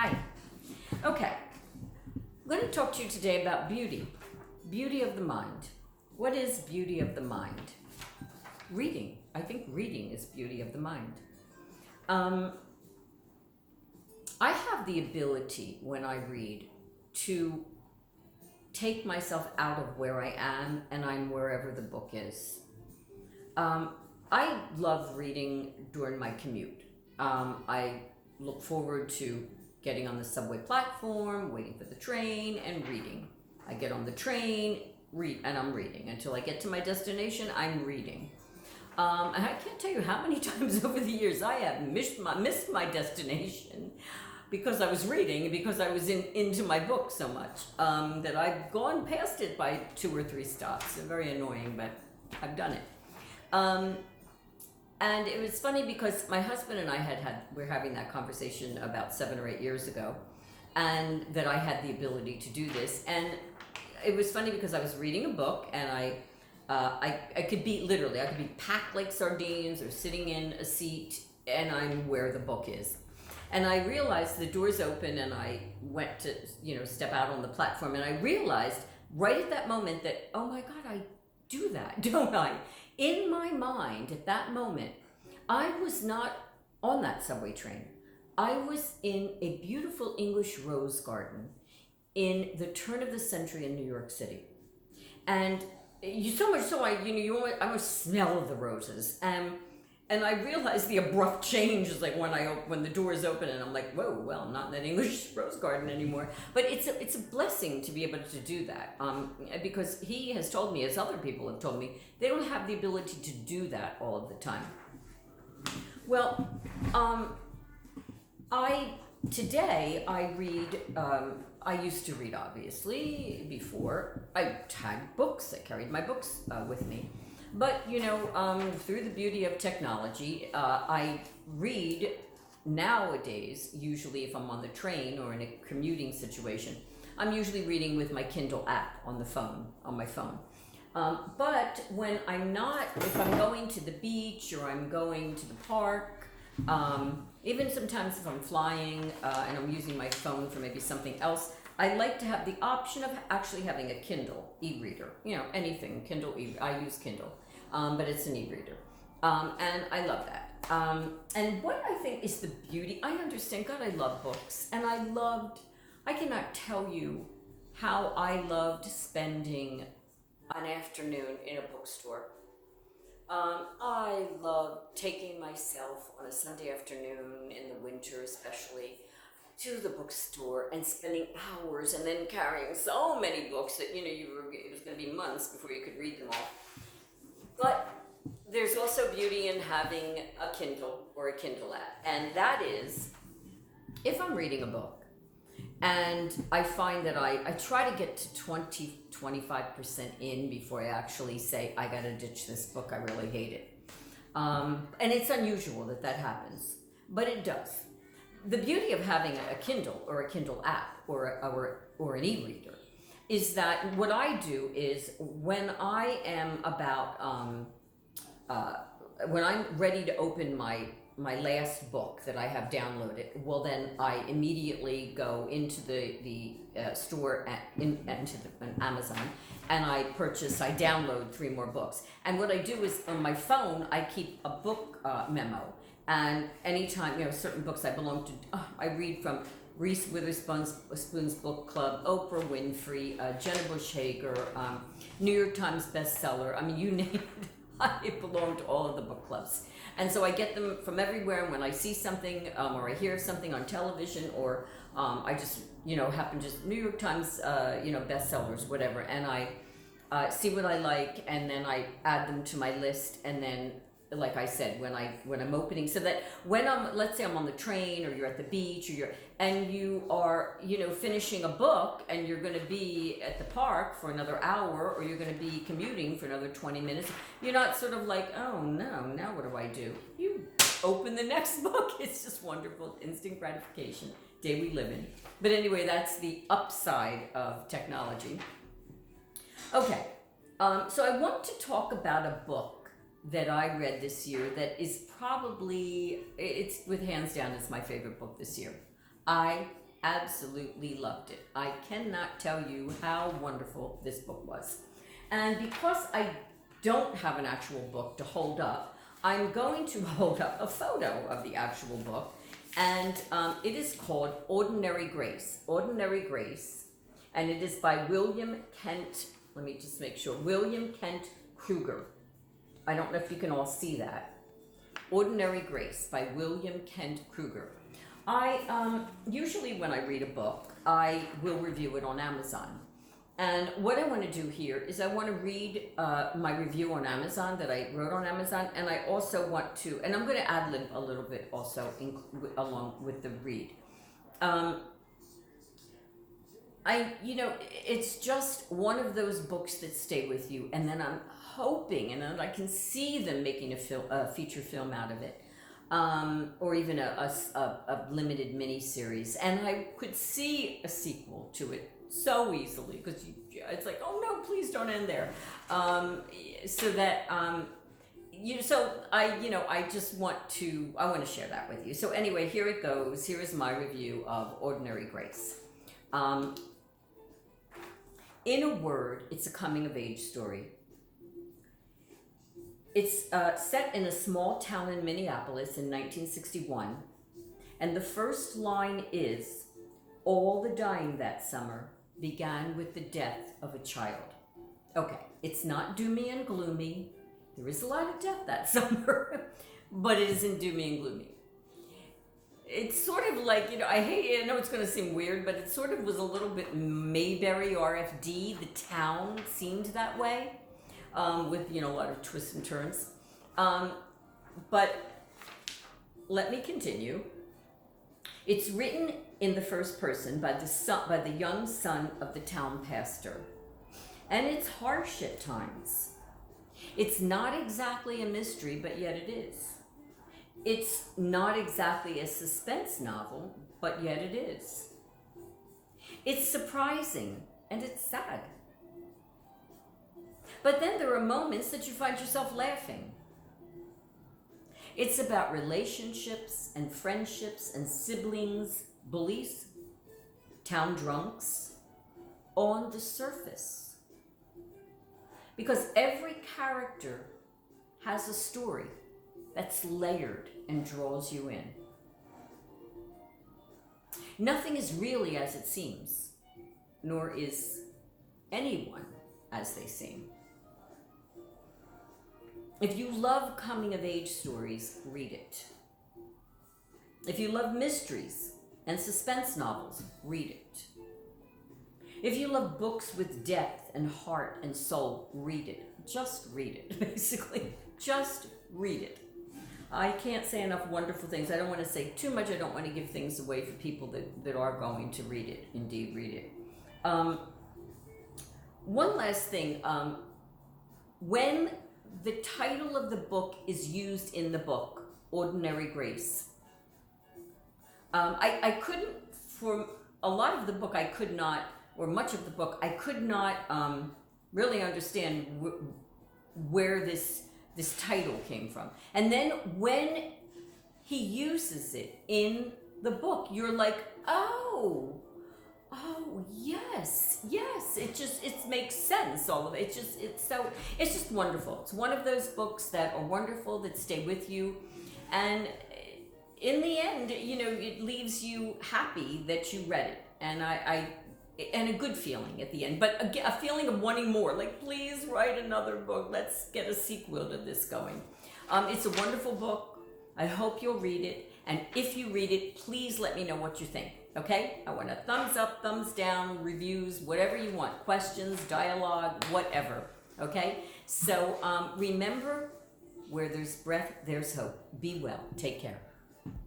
Hi. Okay. I'm going to talk to you today about beauty. Beauty of the mind. What is beauty of the mind? Reading. I think reading is beauty of the mind. I have the ability when I read to take myself out of where I am and I'm wherever the book is. I love reading during my commute. I look forward to getting on the subway platform, waiting for the train, and reading. I get on the train, and I'm reading. Until I get to my destination, I'm reading. And I can't tell you how many times over the years I have missed my destination because I was reading, because I was into my book so much that I've gone past it by 2 or 3 stops. It's very annoying, but I've done it. And it was funny because my husband and I we're having that conversation about 7 or 8 years ago, and that I had the ability to do this. And it was funny because I was reading a book, and I could be literally, I could be packed like sardines or sitting in a seat, and I'm where the book is. And I realized the doors open, and I went to step out on the platform, and I realized right at that moment that, oh my God, I do that, don't I? In my mind at that moment, I was not on that subway train. I was in a beautiful English rose garden in the turn of the century in New York City. And so much so, I almost smell the roses. And I realized the abrupt change is like when the doors open and I'm like, whoa, well, I'm not in that English rose garden anymore. But it's a blessing to be able to do that because he has told me, as other people have told me, they don't have the ability to do that all of the time. Well, today I read. I used to read, obviously, before. I had books. I carried my books with me. But, through the beauty of technology, I read nowadays, usually if I'm on the train or in a commuting situation, I'm usually reading with my Kindle app on my phone. But when I'm not, if I'm going to the beach or I'm going to the park, even sometimes if I'm flying and I'm using my phone for maybe something else, I like to have the option of actually having a Kindle e-reader. Anything, Kindle I use Kindle, but it's an e-reader. And I love that. And what I think is the beauty, I understand, God, I love books. And I cannot tell you how I loved spending an afternoon in a bookstore. I love taking myself on a Sunday afternoon, in the winter especially, to the bookstore and spending hours and then carrying so many books that, it was going to be months before you could read them all. But there's also beauty in having a Kindle or a Kindle app. And that is, if I'm reading a book and I find that I try to get to 25% in before I actually say, I got to ditch this book, I really hate it. And it's unusual that happens, but it does. The beauty of having a Kindle or a Kindle app or an e-reader is that what I do is when I am when I'm ready to open my last book that I have downloaded, well then I immediately go into the store into Amazon, and I download 3 more books. And what I do is on my phone I keep a book memo. And anytime, certain books I belong to, I read from Reese Witherspoon's book club, Oprah Winfrey, Jenna Bush Hager, New York Times bestseller. I mean, you name it, I belong to all of the book clubs. And so I get them from everywhere. And when I see something or I hear something on television, or I just, happen just New York Times, bestsellers, whatever, and I see what I like, and then I add them to my list, and then, like I said, when I'm opening, so that when let's say I'm on the train, or you're at the beach, and you are, finishing a book, and you're going to be at the park for another hour, or you're going to be commuting for another 20 minutes, you're not sort of like, oh no, now what do I do? You open the next book. It's just wonderful, instant gratification, day we live in. But anyway, that's the upside of technology. Okay, so I want to talk about a book that I read this year that is probably, it's with hands down, it's my favorite book this year. I absolutely loved it. I cannot tell you how wonderful this book was. And because I don't have an actual book to hold up, I'm going to hold up a photo of the actual book. And it is called Ordinary Grace. Ordinary Grace. And it is by William Kent. Let me just make sure. William Kent Krueger. I don't know if you can all see that. Ordinary Grace by William Kent Krueger. I usually when I read a book, I will review it on Amazon. And what I want to do here is I want to read my review on Amazon that I wrote on Amazon, and I also want to, and I'm going to ad-lib a little bit also along with the read. It's just one of those books that stay with you, and then I'm hoping, and then I can see them making a feature film out of it, or even a limited mini series, and I could see a sequel to it so easily, because it's like, oh no, please don't end there. So that I just want to share that with you. So anyway, here it goes. Here is my review of Ordinary Grace. In a word, it's a coming of age story. It's set in a small town in Minneapolis in 1961, and the first line is, "All the dying that summer began with the death of a child." Okay, it's not doomy and gloomy. There is a lot of death that summer, but it isn't doomy and gloomy. It's sort of like, I know it's going to seem weird, but it sort of was a little bit Mayberry RFD. The town seemed that way, with, a lot of twists and turns. But let me continue. It's written in the first person by the young son of the town pastor. And it's harsh at times. It's not exactly a mystery, but yet it is. It's not exactly a suspense novel, but yet it is. It's surprising and it's sad. But then there are moments that you find yourself laughing. It's about relationships and friendships and siblings, bullies, town drunks, on the surface. Because every character has a story that's layered and draws you in. Nothing is really as it seems, nor is anyone as they seem. If you love coming-of-age stories, read it. If you love mysteries and suspense novels, read it. If you love books with depth and heart and soul, read it. Just read it, basically. Just read it. I can't say enough wonderful things. I don't want to say too much. I don't want to give things away for people that are going to read it. Indeed, read it. One last thing. When the title of the book is used in the book, Ordinary Grace, I couldn't, for a lot of the book, I could not, or much of the book, I could not really understand where this title came from. And then when he uses it in the book, you're like, oh, yes, it makes sense, all of it. It's just wonderful. It's one of those books that are wonderful, that stay with you. And in the end, it leaves you happy that you read it. And and a good feeling at the end, but a feeling of wanting more, like, please write another book. Let's get a sequel to this going. It's a wonderful book. I hope you'll read it. And if you read it, please let me know what you think. Okay? I want a thumbs up, thumbs down, reviews, whatever you want. Questions, dialogue, whatever. Okay? So remember, where there's breath, there's hope. Be well. Take care.